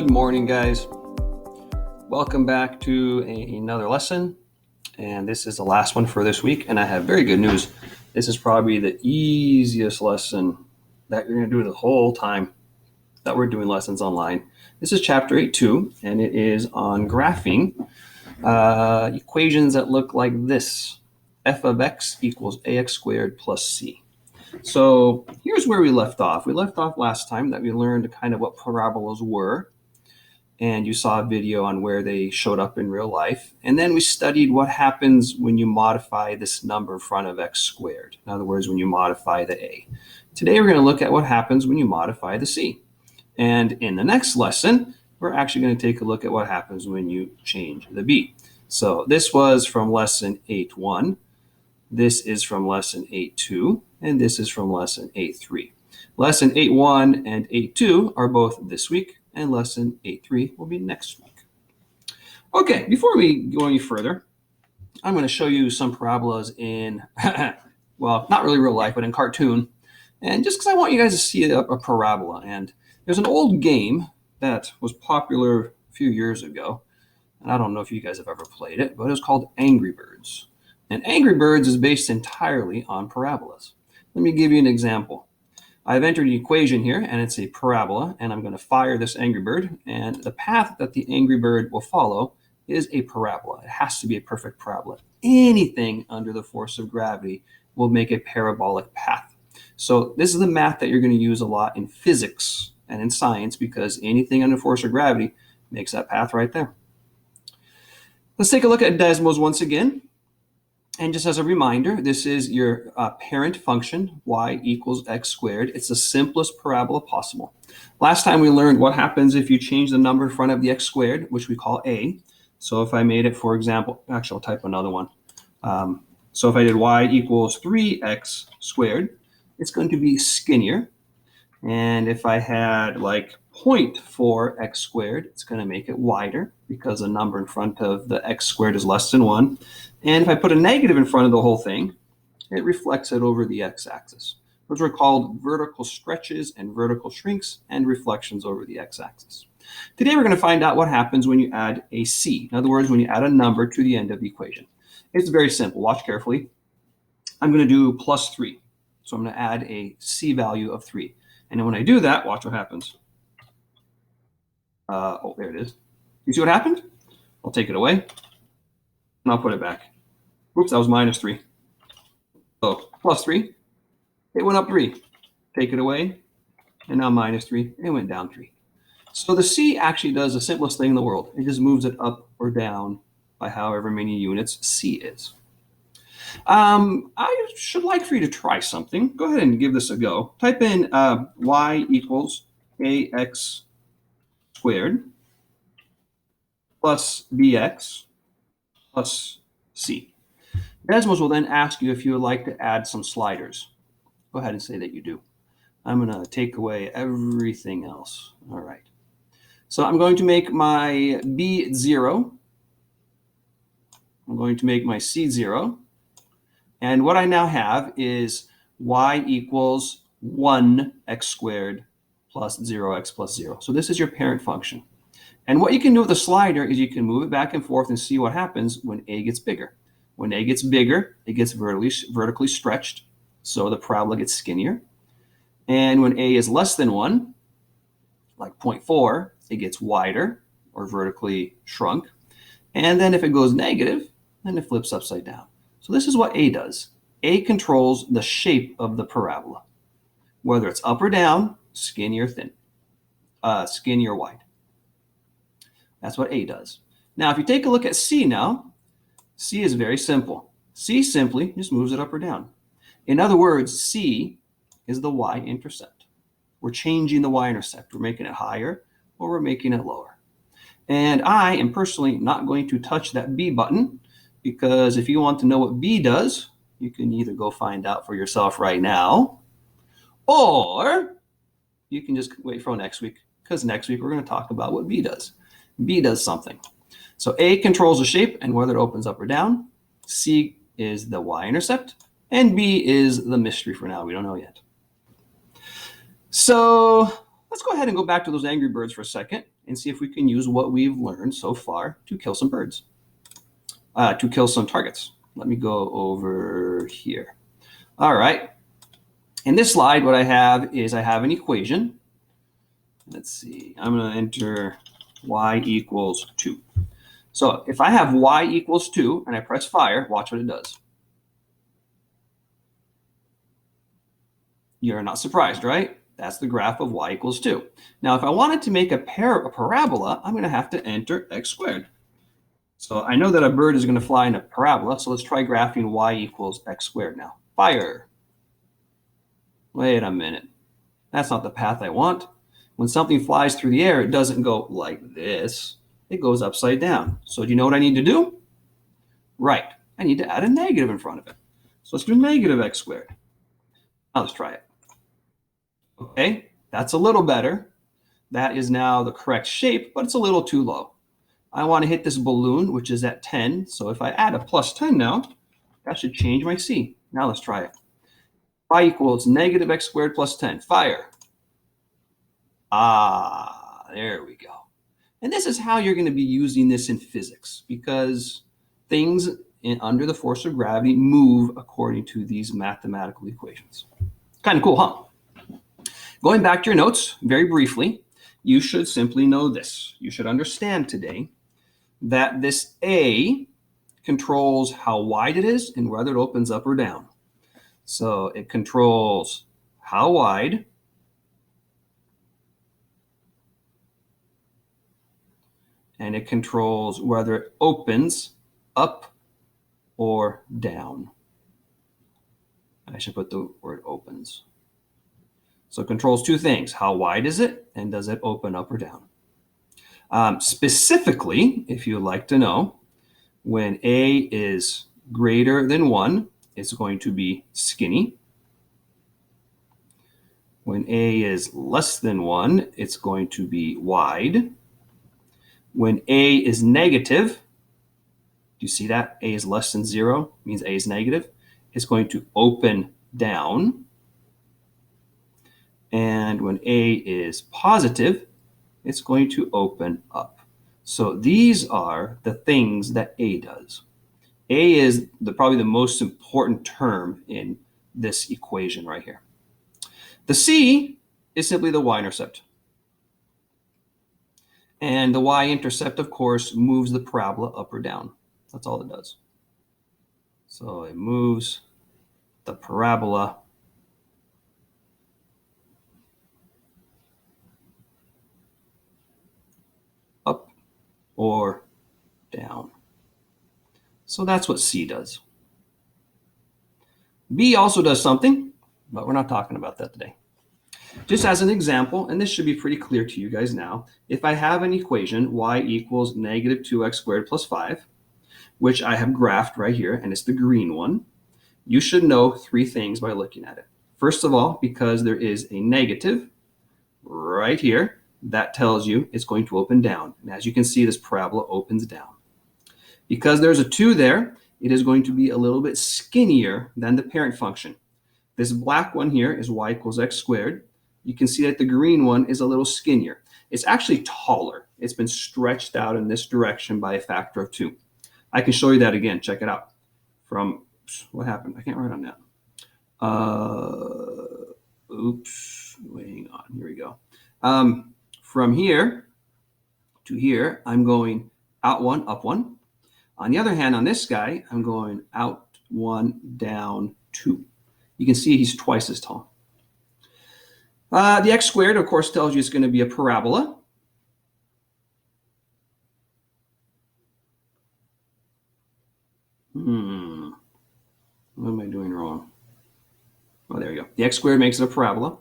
Good morning, guys. Welcome back to another lesson. And this is the last one for this week. And I have very good news. This is probably the easiest lesson that you're going to do the whole time that we're doing lessons online. This is chapter 8.2, and it is on graphing equations that look like this. F of x equals ax squared plus c. So here's where we left off. We left off last time that we learned kind of what parabolas were. And you saw a video on where they showed up in real life. And then we studied what happens when you modify this number in front of x squared. In other words, when you modify the a. Today, we're going to look at what happens when you modify the c. And in the next lesson, we're actually going to take a look at what happens when you change the b. So this was from lesson 8.1. This is from lesson 8.2. And this is from lesson 8.3. Lesson 8.1 and 8.2 are both this week. And lesson 8.3 will be next week. Okay, before we go any further, I'm going to show you some parabolas in, well, not really real life, but in cartoon. And just because I want you guys to see a parabola. And there's an old game that was popular a few years ago. And I don't know if you guys have ever played it, but it was called Angry Birds. And Angry Birds is based entirely on parabolas. Let me give you an example. I've entered an equation here, and it's a parabola, and I'm going to fire this Angry Bird, and the path that the Angry Bird will follow is a parabola. It has to be a perfect parabola. Anything under the force of gravity will make a parabolic path. So this is the math that you're going to use a lot in physics and in science, because anything under the force of gravity makes that path right there. Let's take a look at Desmos once again. And just as a reminder, this is your parent function, y equals x squared. It's the simplest parabola possible. Last time we learned what happens if you change the number in front of the x squared, which we call a. So if I made it, for example, actually I'll type another one. So if I did y equals 3x squared, it's going to be skinnier. And if I had like 0.4x squared, it's going to make it wider because the number in front of the x squared is less than 1. And if I put a negative in front of the whole thing, it reflects it over the x-axis. Those are called vertical stretches and vertical shrinks and reflections over the x-axis. Today we're going to find out what happens when you add a c. In other words, when you add a number to the end of the equation. It's very simple. Watch carefully. I'm going to do plus 3. So I'm going to add a c value of 3. And then when I do that, watch what happens. Oh, there it is. You see what happened? I'll take it away, and I'll put it back. Oops, that was minus 3. So plus 3, it went up 3. Take it away, and now minus 3, it went down 3. So the c actually does the simplest thing in the world. It just moves it up or down by however many units c is. I should like for you to try something. Go ahead and give this a go. Type in y equals ax squared plus bx plus c. Desmos will then ask you if you would like to add some sliders. Go ahead and say that you do. I'm going to take away everything else. All right. So I'm going to make my b 0. I'm going to make my c 0. And what I now have is y equals 1x squared plus 0x plus 0. So this is your parent function. And what you can do with the slider is you can move it back and forth and see what happens when a gets bigger. When a gets bigger, it gets vertically stretched, so the parabola gets skinnier. And when a is less than 1, like 0.4, it gets wider or vertically shrunk. And then if it goes negative, then it flips upside down. So this is what a does. A controls the shape of the parabola, whether it's up or down, skinny or thin, skinny or wide. That's what a does. Now, if you take a look at c now, c is very simple. C simply just moves it up or down. In other words, c is the y-intercept. We're changing the y-intercept. We're making it higher or we're making it lower. And I am personally not going to touch that b button, because if you want to know what b does, you can either go find out for yourself right now, or you can just wait for next week, because next week we're going to talk about what b does. B does something. So a controls the shape and whether it opens up or down. C is the y-intercept, and b is the mystery for now. We don't know yet. So let's go ahead and go back to those Angry Birds for a second. and see if we can use what we've learned so far to kill some birds, to kill some targets. Let me go over here. All right. In this slide, what I have is I have an equation. Let's see. I'm going to enter y equals 2. So if I have y equals 2 and I press fire, watch what it does. You're not surprised, right? That's the graph of y equals 2. Now, if I wanted to make a parabola, I'm going to have to enter x squared. So I know that a bird is going to fly in a parabola, so let's try graphing y equals x squared now. Fire. Wait a minute. That's not the path I want. When something flies through the air, it doesn't go like this. It goes upside down. So do you know what I need to do? Right. I need to add a negative in front of it. So let's do negative x squared. Now let's try it. Okay, that's a little better. That is now the correct shape, but it's a little too low. I want to hit this balloon, which is at 10. So if I add a plus 10 now, that should change my C. Now let's try it. Y equals negative x squared plus 10. Fire. Ah, there we go. And this is how you're going to be using this in physics, because things under the force of gravity move according to these mathematical equations. Kind of cool, huh? Going back to your notes, very briefly, you should simply know this. You should understand today that this A controls how wide it is and whether it opens up or down. So it controls how wide, and it controls whether it opens up or down. I should put the word opens. So it controls two things. How wide is it, and does it open up or down? Specifically, if you'd like to know, when A is greater than 1, it's going to be skinny. When A is less than 1, it's going to be wide. When A is negative, do you see that? A is less than 0 means A is negative. It's going to open down. And when A is positive, it's going to open up. So these are the things that A does. A is probably the most important term in this equation right here. The C is simply the y-intercept. And the y-intercept, of course, moves the parabola up or down. That's all it does. So it moves the parabola up or down. So that's what C does. B also does something, but we're not talking about that today. Just as an example, and this should be pretty clear to you guys now, if I have an equation, y equals negative 2x squared plus 5, which I have graphed right here, and it's the green one, you should know three things by looking at it. First of all, because there is a negative right here, that tells you it's going to open down. And as you can see, this parabola opens down. Because there's a 2 there, it is going to be a little bit skinnier than the parent function. This black one here is y equals x squared. You can see that the green one is a little skinnier. It's actually taller. It's been stretched out in this direction by a factor of 2. I can show you that again. Check it out. What happened? I can't write on that. Oops, hang on. Here we go. From here to here, I'm going out 1, up 1. On the other hand, on this guy, I'm going out 1, down 2. You can see he's twice as tall. The x squared, of course, tells you it's going to be a parabola. What am I doing wrong? Oh, there we go. The x squared makes it a parabola.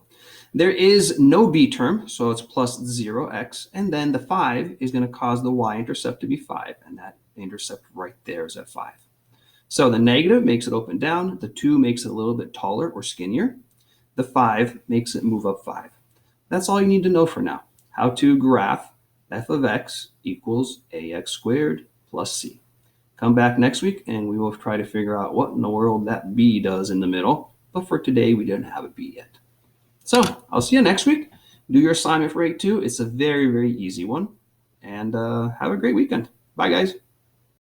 There is no b term, so it's plus 0x. And then the 5 is going to cause the y-intercept to be 5. And that intercept right there is at 5. So the negative makes it open down. The 2 makes it a little bit taller or skinnier. The 5 makes it move up 5. That's all you need to know for now. How to graph f of x equals ax squared plus c. Come back next week and we will try to figure out what in the world that b does in the middle. But for today, we didn't have a b yet. So I'll see you next week. Do your assignment for 8-2. It's a very, very easy one. And have a great weekend. Bye, guys.